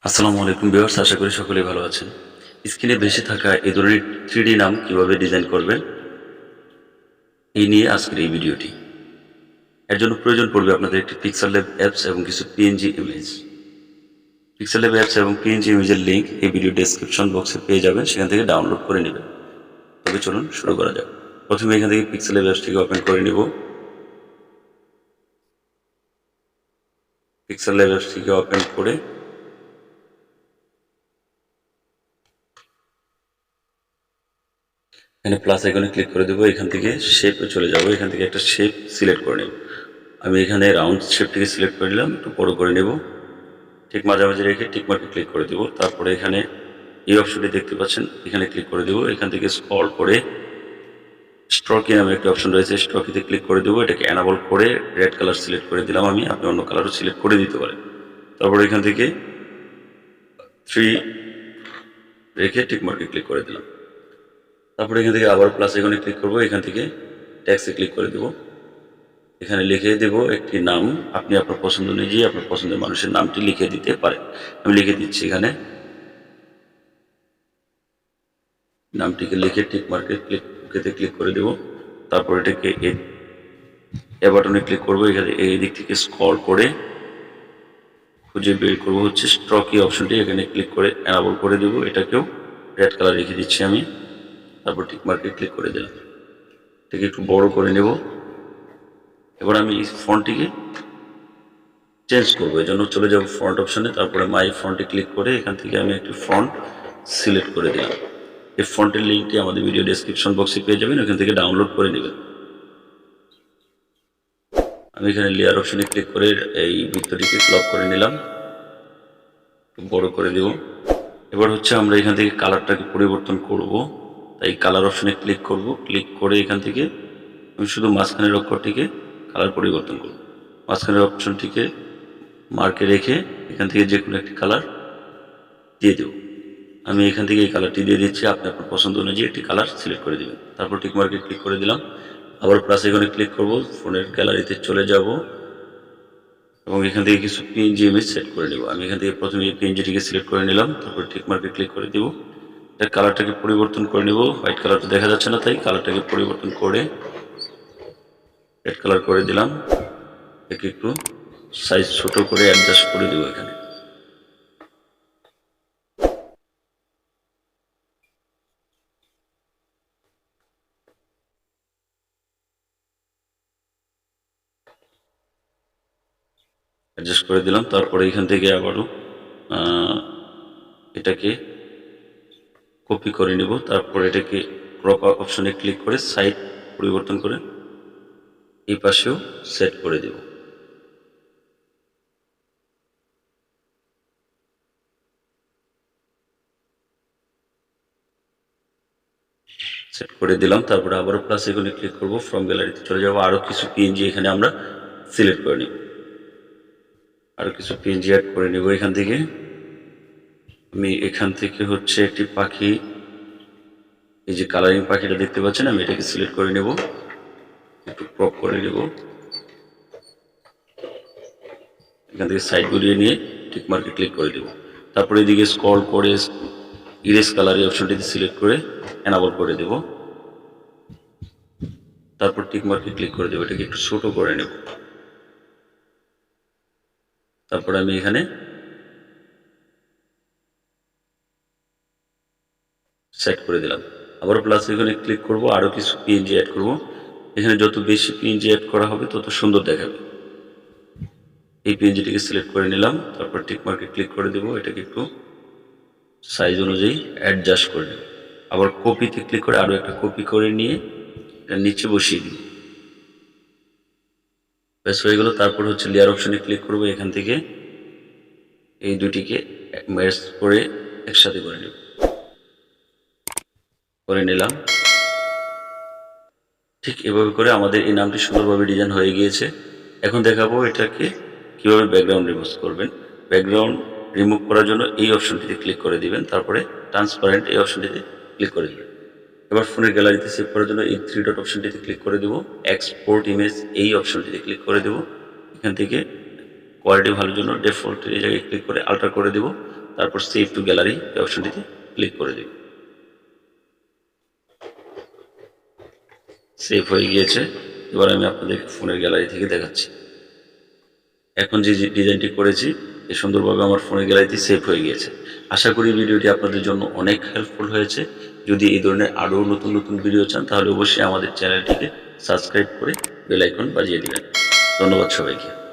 আসসালামু আলাইকুম ভিউয়ার্স, আশা করি সকলেই ভালো আছেন। স্ক্রিনে ভেসে থাকা এই ধরনের 3D নাম কিভাবে ডিজাইন করবেন এই নিয়ে আজকের এই ভিডিওটি। এর জন্য প্রয়োজন পড়বে আপনাদের একটি Pixellab অ্যাপস এবং কিছু PNG ইমেজ। Pixellab অ্যাপস এবং PNG ইমেজের লিংক এই ভিডিও ডেসক্রিপশন বক্সে পেয়ে যাবেন, সেখান থেকে ডাউনলোড করে নেবেন। তবে চলুন শুরু করা যাক। প্রথমে এখান থেকে Pixellab অ্যাপসটিকে ওপেন করে নেব। Pixellab অ্যাপসটিকে ওপেন করে এখানে প্লাস আইকনে ক্লিক করে দেবো। এখান থেকে শেপে চলে যাব। এখান থেকে একটা শেপ সিলেক্ট করে নেব। আমি এখানে রাউন্ড শেপটিকে সিলেক্ট করে নিলাম, একটু বড় করে নেব। ঠিক মাঝামাঝি রেখে টিক মার্কে ক্লিক করে দেব। তারপরে এখানে এই অপশনটি দেখতে পাচ্ছেন, এখানে ক্লিক করে দেব। এখান থেকে স্ক্রল করে স্ট্রোকি নামে একটা অপশন রয়েছে, স্ট্রোকিতে ক্লিক করে দেবো। এটাকে অ্যানাবল করে রেড কালার সিলেক্ট করে দিলাম আমি। আপনি অন্য কালারও সিলেক্ট করে দিতে পারেন। তারপরে এখান থেকে 3 রেখে টিক মার্কে ক্লিক করে দিলাম। তারপরে এখান থেকে আবার প্লাস আইকনে ক্লিক করব। এখান থেকে ট্যাক্সে ক্লিক করে দেব। এখানে লিখে দেব একটি নাম। আপনি আপনার পছন্দ অনুযায়ী আপনার পছন্দের মানুষের নামটি লিখে দিতে পারেন। আমি লিখে দিচ্ছি। এখানে নামটিকে লিখে টিক মার্কে ক্লিক করে দেব। তারপর এটাকে এ বাটনে ক্লিক করব। এখানে এই দিক থেকে স্ক্রল করে খুঁজে বের করব হচ্ছে স্ট্রকি অপশনটি। এখানে ক্লিক করে অ্যানাবল করে দেব। এটাকেও রেড কালার রেখে দিচ্ছি আমি। তারপর টিক মার্কে ক্লিক করে দিলাম। এটাকে একটু বড় করে নেব। এবার আমি এই ফন্টটিকে চেঞ্জ করবো, এই জন্য চলে যাব ফন্ট অপশনে। তারপরে মাই ফন্টে ক্লিক করে এখান থেকে আমি একটি ফন্ট সিলেক্ট করে দিলাম। এই ফন্টের লিঙ্কটি আমাদের ভিডিও ডেসক্রিপশন বক্সে পেয়ে যাবেন, ওখান থেকে ডাউনলোড করে নেবেন। আমি এখানে লেয়ার অপশনে ক্লিক করে এই বৃত্তটিকে ক্লক করে নিলাম, বড় করে দেব। এবার হচ্ছে আমরা এখান থেকে কালারটাকে পরিবর্তন করব, তাই কালার অপশনে ক্লিক করব। ক্লিক করে এখান থেকে আমি শুধু মাঝখানের অক্ষরটিকে কালার পরিবর্তন করব। মাঝখানের অপশনটিকে মার্কে রেখে এখান থেকে যে কোনো একটি কালার দিয়ে দেব। আমি এখান থেকে এই কালারটি দিয়ে দিচ্ছি। আপনি আপনার পছন্দ অনুযায়ী একটি কালার সিলেক্ট করে দেবেন। তারপর টিক মার্কে ক্লিক করে দিলাম। আবার প্লাস আইকনে ক্লিক করব, ফোনের গ্যালারিতে চলে যাব এবং এখান থেকে কিছু পিএনজি ইমেজ সেট করে নেব। আমি এখান থেকে প্রথমে এই পিএনজিটিকে সিলেক্ট করে নিলাম। তারপর টিক মার্কে ক্লিক করে দেব। এর কালারটাকে পরিবর্তন করে নেব। হোয়াইট কালারটা দেখা যাচ্ছে না, তাই কালারটাকে পরিবর্তন করে রেড কালার করে দিলাম। একে একটু সাইজ ছোট করে অ্যাডজাস্ট করে দেব। এখানে অ্যাডজাস্ট করে দিলাম। তারপরে এখান থেকে আবারও এটাকে কপি করে নেব। তারপর এটাকে ক্রপ অপশনে ক্লিক করে সাইড পরিবর্তন করে এই পাশেও সেট করে দেব। সেট করে দিলাম। তারপরে আবারও প্লাস আইকনে ক্লিক করব, ফ্রম গ্যালারিতে চলে যাব। আরও কিছু পিএনজি এখানে আমরা সিলেক্ট করে নেব। আরও কিছু পিএনজি অ্যাড করে নেব। এখান থেকে আমি এখান থেকে হচ্ছে একটি পাখি, এই যে কালারিং পাখিটা দেখতে পাচ্ছেন, আমি এটাকে সিলেক্ট করে নেব, একটু ক্রপ করে নেব। এখান থেকে সাইড ঘুরিয়ে নিয়ে টিক মার্কে ক্লিক করে দেব। তারপরে এদিকে স্ক্রল করে ইরেজ কালার এই অপশনটিতে সিলেক্ট করে এনাবল করে দেব। তারপর টিক মার্কে ক্লিক করে দেব। এটাকে একটু ছোট করে নেব। তারপর আমি এখানে সেট করে দিলাম। আবার প্লাস এখানে ক্লিক করব, আরও কিছু পিএনজি অ্যাড করব। এখানে যত বেশি পিএনজি অ্যাড করা হবে তত সুন্দর দেখাবে। এই পিএনজিটিকে সিলেক্ট করে নিলাম। তারপর টিক মার্কে ক্লিক করে দেব। এটাকে একটু সাইজ অনুযায়ী অ্যাডজাস্ট করে নেব। আবার কপিতে ক্লিক করে আরও একটা কপি করে নিয়ে এটা নিচে বসিয়ে দিব। ব্যাস হয়ে গেল। তারপর হচ্ছে লেয়ার অপশনে ক্লিক করব। এখান থেকে এই দুটিকে ম্যাচ করে একসাথে করে নেব, করে নিলাম। ঠিক এভাবে করে আমাদের এই নামটি সুন্দরভাবে ডিজাইন হয়ে গিয়েছে। এখন দেখাবো এটাকে কিভাবে ব্যাকগ্রাউন্ড রিমুভ করবেন। ব্যাকগ্রাউন্ড রিমুভ করার জন্য এই অপশনটিতে ক্লিক করে দিবেন। তারপরে ট্রান্সপারেন্ট এই অপশনটিতে ক্লিক করে দিবেন। এবার ফোনের গ্যালারিতে সেভ করার জন্য এই 3 ডট অপশনটিতে ক্লিক করে দেব। এক্সপোর্ট ইমেজ এই অপশনটিতে ক্লিক করে দেব। এখান থেকে কোয়ালিটি ভালোর জন্য ডিফল্ট এই জায়গায় ক্লিক করে আল্ট্রা করে দেব। তারপর সেভ টু গ্যালারি এই অপশনটিতে ক্লিক করে দিই। সেভ হয়ে গিয়েছে। এবার আমি আপনাদের ফোনের গ্যালারি থেকে দেখাচ্ছি। এখন যে ডিজাইনটি করেছি এ সুন্দরভাবে আমার ফোনের গ্যালারিতে সেভ হয়ে গিয়েছে। আশা করি ভিডিওটি আপনাদের জন্য অনেক হেল্পফুল হয়েছে। যদি এই ধরনের আরও নতুন নতুন ভিডিও চান তাহলে অবশ্যই আমাদের চ্যানেলটিকে সাবস্ক্রাইব করে বেল আইকন বাজিয়ে দিবেন। ধন্যবাদ সবাইকে।